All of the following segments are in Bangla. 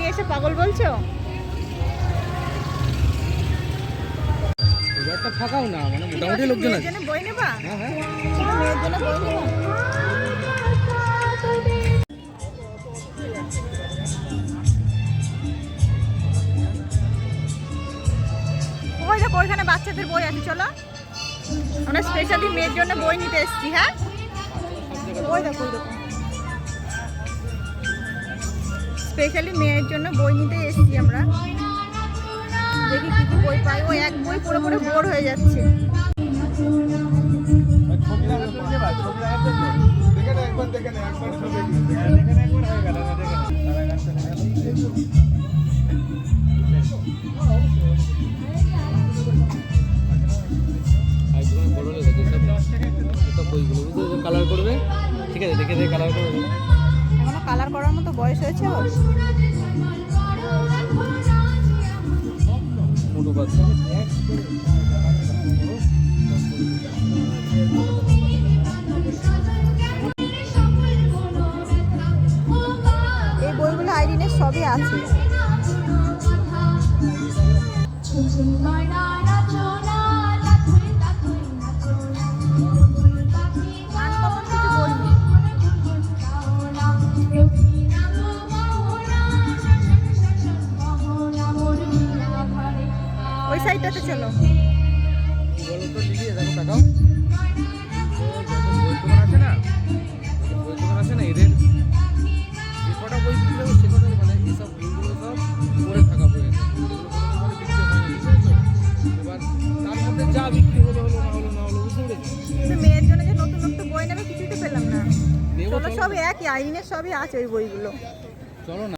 এসে পাগল বলছো? একটা ফাঁকাও না, মানে মোটামুটি লোকজন আছে। বই নেবা? হ্যাঁ হ্যাঁ, মেয়ের জন্য বই নেবা? ওই দেখো ওইখানে বাচ্চাদের বই আছে, চলো আমরা স্পেশালি মেয়ের জন্য বই নিতে এসেছি। হ্যাঁ ওই দেখো স্পেশালি মেয়ের জন্য বই নিতে এসেছি আমরা। দেখি কি কি বই পাই। ও এক বই পড়ে পড়ে বোর হয়ে যাচ্ছে। কালার করবে, ঠিক আছে, দেখে দেখে কালার করবে। এখনো কালার করার মতো বয়স হয়েছে ওর? মোটু বাচ্চা এই বইগুলো আইরিনের সবই আছে। ওই সাইডটাতে চলো। বলো তো লিলি, দেখো তাকাও, বই দোকান আছে না, বই দোকান আছে না, এদের যে কটা বই কিনবে সে কটা, মানে এইসব বইগুলো সব পড়ে থাকা বই আছে, মানে বিক্রি হয় না, বুঝতে পেরেছো? এবার তার মধ্যে যা বিক্রি হলো হলো, না হলো না হলো, বুঝতে পেরেছো? কিন্তু মেয়ের জন্য যে নতুন নতুন বই নেবে কিছুই তো পেলাম না। চলো সব একই, আইরিনের সবই আছে ওই বইগুলো। চলো না।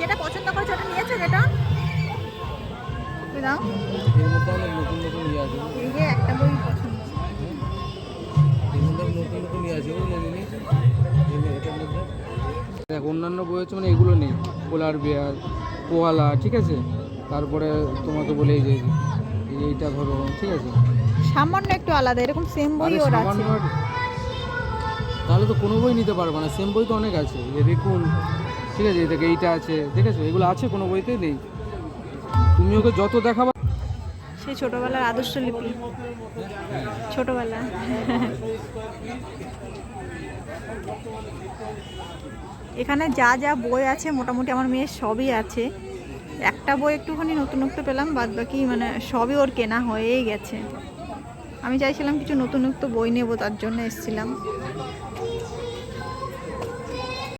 যেটা পছন্দ করেছো ওটা নিয়েছো? যেটা দাও। এর মধ্যে অনেক নতুন নতুন ইয়ে আছে, এই যে একটা বই পছন্দ, এর মধ্যে নতুন নতুন ইয়ে আছে, বুঝলে লিলি? এটার মধ্যে দেখ অন্যান্য বই হচ্ছে, মানে এগুলো নেই, পোলার বিয়ার, কোয়ালা, ঠিক আছে, তারপরে তোমাকে বলে এই যে এইটা ধরো, ঠিক আছে, সামান্য একটু আলাদা, এরকম সেম বই আরে ওর আছে। সামান্য তাহলে তো কোনো বই নিতে পারবে না, সেম বই তো অনেক আছে, এই দেখুন, ঠিক আছে, এই থেকে এইটা আছে, দেখেছো, এগুলো আছে, কোনো বইতে নেই। তুমি ওকে যত দেখাবা। সেই ছোটবেলার আদর্শ লিপি, ছোটবেলা। এখানে যা যা বই আছে মোটামুটি আমার মেয়ের সবই আছে। একটা বই একটুখানি নতুনত্ব পেলাম, বাদ বাকি মানে সবই ওর কেনা হয়েই গেছে। আমি চাইছিলাম কিছু নতুনত্ব বই নেবো, তার জন্য এসেছিলাম।